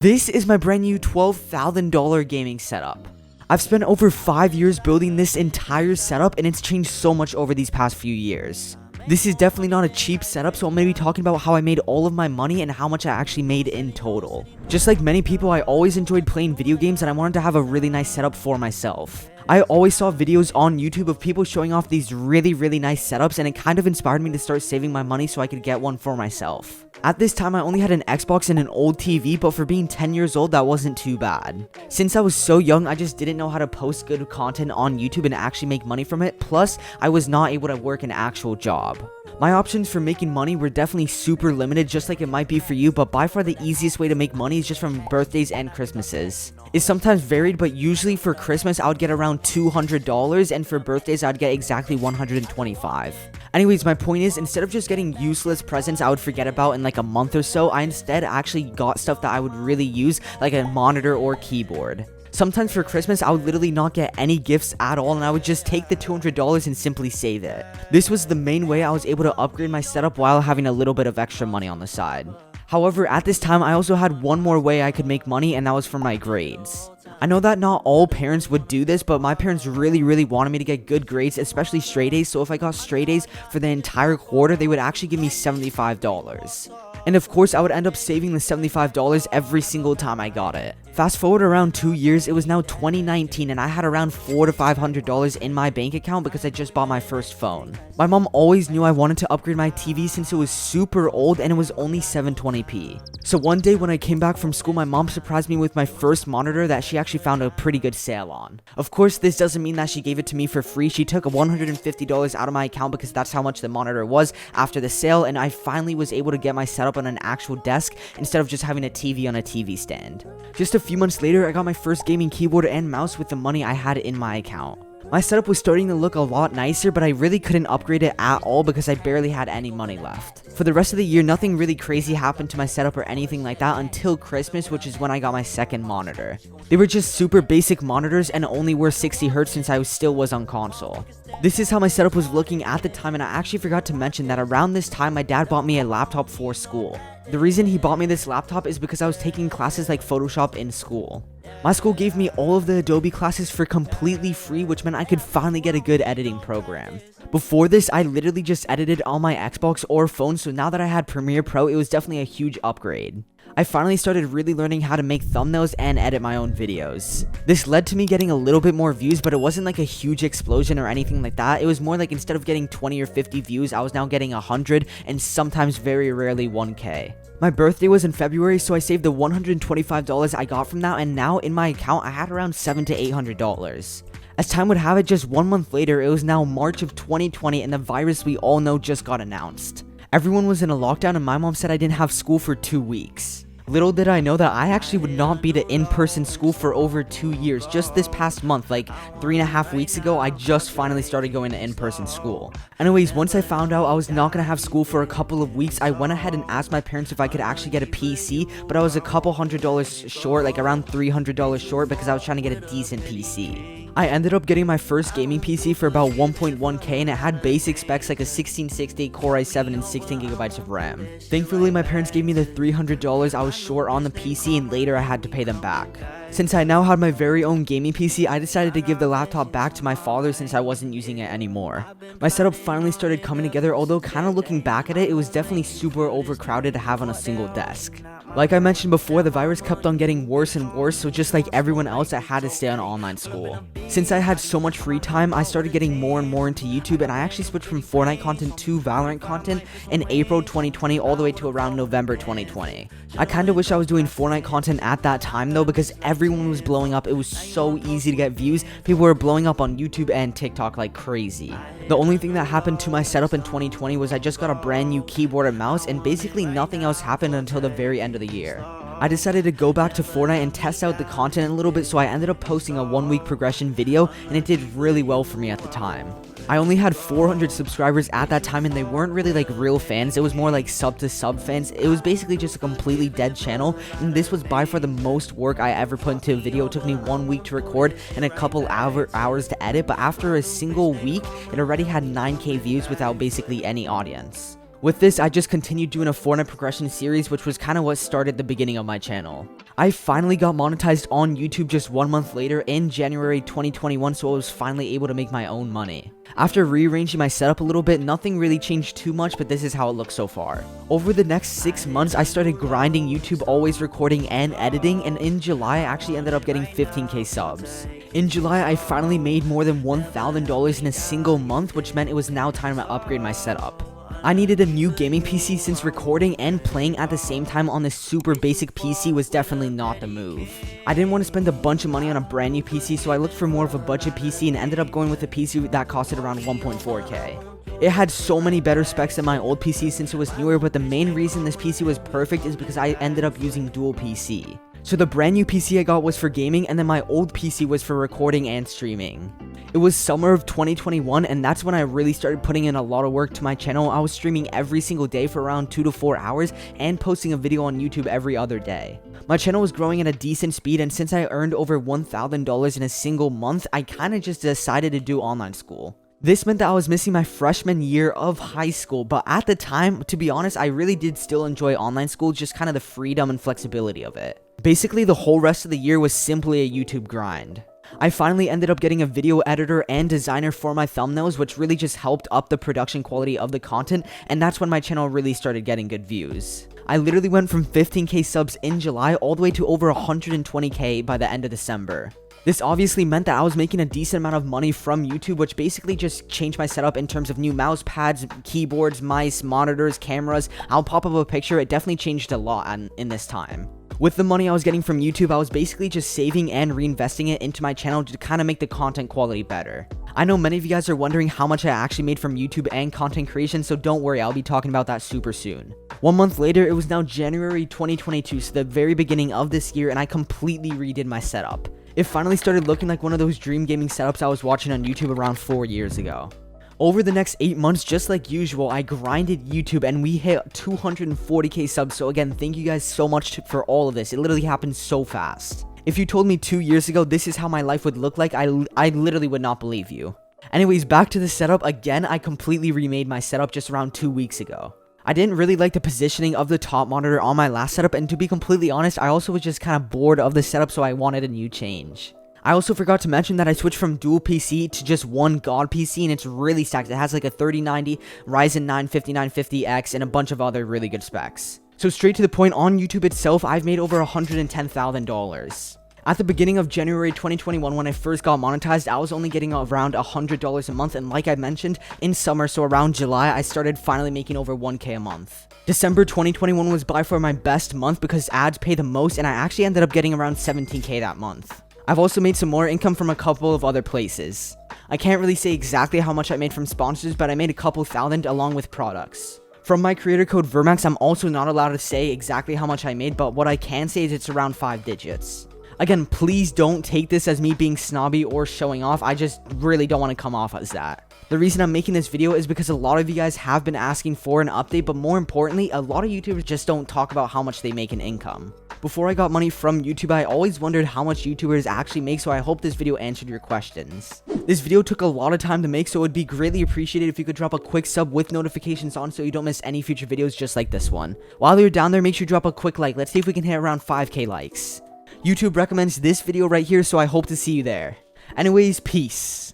This is my brand new $12,000 gaming setup. I've spent over 5 years building this entire setup and it's changed so much over these past few years. This is definitely not a cheap setup, so I'm going to be talking about how I made all of my money and how much I actually made in total. Just like many people, I always enjoyed playing video games and I wanted to have a really nice setup for myself. I always saw videos on YouTube of people showing off these really nice setups, and it kind of inspired me to start saving my money so I could get one for myself. At this time, I only had an Xbox and an old TV, but for being 10 years old, that wasn't too bad. Since I was so young, I just didn't know how to post good content on YouTube and actually make money from it, plus I was not able to work an actual job. My options for making money were definitely super limited, just like it might be for you, but by far the easiest way to make money is just from birthdays and Christmases. It sometimes varied, but usually for Christmas I would get around $200, and for birthdays I'd get exactly $125. Anyways, my point is, instead of just getting useless presents I would forget about in like a month or so, I instead actually got stuff that I would really use, like a monitor or keyboard. Sometimes for Christmas, I would literally not get any gifts at all, and I would just take the $200 and simply save it. This was the main way I was able to upgrade my setup while having a little bit of extra money on the side. However, at this time, I also had one more way I could make money, and that was from my grades. I know that not all parents would do this, but my parents really wanted me to get good grades, especially straight A's, so if I got straight A's for the entire quarter, they would actually give me $75. And of course, I would end up saving the $75 every single time I got it. Fast forward around 2 years, it was now 2019 and I had around $400 to $500 in my bank account because I just bought my first phone. My mom always knew I wanted to upgrade my TV since it was super old and it was only 720p. So one day when I came back from school, my mom surprised me with my first monitor that she actually found a pretty good sale on. Of course, this doesn't mean that she gave it to me for free. She took $150 out of my account because that's how much the monitor was after the sale, and I finally was able to get my setup on an actual desk instead of just having a TV on a TV stand. Just a few months later, I got my first gaming keyboard and mouse with the money I had in my account. My setup was starting to look a lot nicer, but I really couldn't upgrade it at all because I barely had any money left. For the rest of the year, nothing really crazy happened to my setup or anything like that until Christmas, which is when I got my second monitor. They were just super basic monitors and only were 60 Hz since I still was on console. This is how my setup was looking at the time, and I actually forgot to mention that around this time, my dad bought me a laptop for school. The reason he bought me this laptop is because I was taking classes like Photoshop in school. My school gave me all of the Adobe classes for completely free, which meant I could finally get a good editing program. Before this, I literally just edited on my Xbox or phone, so now that I had Premiere Pro, it was definitely a huge upgrade. I finally started really learning how to make thumbnails and edit my own videos. This led to me getting a little bit more views, but it wasn't like a huge explosion or anything like that. It was more like instead of getting 20 or 50 views, I was now getting 100 and sometimes very rarely 1K. My birthday was in February, so I saved the $125 I got from that, and now in my account I had around $700 to $800. As time would have it, just 1 month later, it was now March of 2020 and the virus we all know just got announced. Everyone was in a lockdown and my mom said I didn't have school for 2 weeks. Little did I know that I actually would not be to in-person school for over 2 years. Just this past month, like 3.5 weeks ago, I just finally started going to in-person school. Anyways, once I found out I was not going to have school for a couple of weeks, I went ahead and asked my parents if I could actually get a PC, but I was a couple $100 short, like around $300 short, because I was trying to get a decent PC. I ended up getting my first gaming PC for about 1.1K, and it had basic specs like a 1660 Core i7 and 16GB of RAM. Thankfully, my parents gave me the $300 I was short on the PC, and later I had to pay them back. Since I now had my very own gaming PC, I decided to give the laptop back to my father since I wasn't using it anymore. My setup finally started coming together, although kind of looking back at it, it was definitely super overcrowded to have on a single desk. Like I mentioned before, the virus kept on getting worse and worse, so just like everyone else, I had to stay on online school. Since I had so much free time, I started getting more and more into YouTube, and I actually switched from Fortnite content to Valorant content in April 2020 all the way to around November 2020. I kind of wish I was doing Fortnite content at that time though, because everyone was blowing up. It was so easy to get views. People were blowing up on YouTube and TikTok like crazy. The only thing that happened to my setup in 2020 was I just got a brand new keyboard and mouse, and basically nothing else happened until the very end of the year. I decided to go back to Fortnite and test out the content a little bit, so I ended up posting a 1-week progression video, and it did really well for me at the time. I only had 400 subscribers at that time, and they weren't really like real fans. It was more like sub to sub fans. It was basically just a completely dead channel, and this was by far the most work I ever put into a video. It took me 1 week to record and a couple hours to edit, but after a single week, it already had 9K views without basically any audience. With this, I just continued doing a Fortnite progression series, which was kind of what started the beginning of my channel. I finally got monetized on YouTube just 1 month later in January 2021, so I was finally able to make my own money. After rearranging my setup a little bit, nothing really changed too much, but this is how it looks so far. Over the next 6 months, I started grinding YouTube, always recording and editing, and in July, I actually ended up getting 15k subs. In July, I finally made more than $1,000 in a single month, which meant it was now time to upgrade my setup. I needed a new gaming PC since recording and playing at the same time on this super basic PC was definitely not the move. I didn't want to spend a bunch of money on a brand new PC, so I looked for more of a budget PC and ended up going with a PC that costed around 1.4k. It had so many better specs than my old PC since it was newer, but the main reason this PC was perfect is because I ended up using dual PC. So the brand new PC I got was for gaming, and then my old PC was for recording and streaming. It was summer of 2021, and that's when I really started putting in a lot of work to my channel. I was streaming every single day for around 2 to 4 hours and posting a video on YouTube every other day. My channel was growing at a decent speed, and since I earned over $1,000 in a single month, I kinda just decided to do online school. This meant that I was missing my freshman year of high school, but at the time, to be honest, I really did still enjoy online school, just kind of the freedom and flexibility of it. Basically, the whole rest of the year was simply a YouTube grind. I finally ended up getting a video editor and designer for my thumbnails, which really just helped up the production quality of the content, and that's when my channel really started getting good views. I literally went from 15k subs in July all the way to over 120k by the end of December. This obviously meant that I was making a decent amount of money from YouTube, which basically just changed my setup in terms of new mouse pads, keyboards, mice, monitors, cameras. I'll pop up a picture. It definitely changed a lot in this time. With the money I was getting from YouTube, I was basically just saving and reinvesting it into my channel to kind of make the content quality better. I know many of you guys are wondering how much I actually made from YouTube and content creation, so don't worry, I'll be talking about that super soon. 1 month later, it was now January 2022, so the very beginning of this year, and I completely redid my setup. It finally started looking like one of those dream gaming setups I was watching on YouTube around 4 years ago. Over the next 8 months, just like usual, I grinded YouTube and we hit 240k subs. So again, thank you guys so much for all of this. It literally happened so fast. If you told me 2 years ago this is how my life would look like, I literally would not believe you. Anyways, back to the setup. Again, I completely remade my setup just around 2 weeks ago. I didn't really like the positioning of the top monitor on my last setup, and to be completely honest, I also was just kind of bored of the setup, so I wanted a new change. I also forgot to mention that I switched from dual PC to just one God PC, and it's really stacked. It has like a 3090, Ryzen 9 5950X, and a bunch of other really good specs. So straight to the point, on YouTube itself, I've made over $110,000. At the beginning of January 2021, when I first got monetized, I was only getting around $100 a month, and like I mentioned, in summer, so around July, I started finally making over 1k a month. December 2021 was by far my best month because ads pay the most, and I actually ended up getting around 17k that month. I've also made some more income from a couple of other places. I can't really say exactly how much I made from sponsors, but I made a couple thousand along with products. From my creator code Vermax, I'm also not allowed to say exactly how much I made, but what I can say is it's around 5 digits. Again, please don't take this as me being snobby or showing off. I just really don't want to come off as that. The reason I'm making this video is because a lot of you guys have been asking for an update, but more importantly, a lot of YouTubers just don't talk about how much they make in income. Before I got money from YouTube, I always wondered how much YouTubers actually make, so I hope this video answered your questions. This video took a lot of time to make, so it would be greatly appreciated if you could drop a quick sub with notifications on so you don't miss any future videos just like this one. While you're down there, make sure you drop a quick like. Let's see if we can hit around 5k likes. YouTube recommends this video right here, so I hope to see you there. Anyways, peace.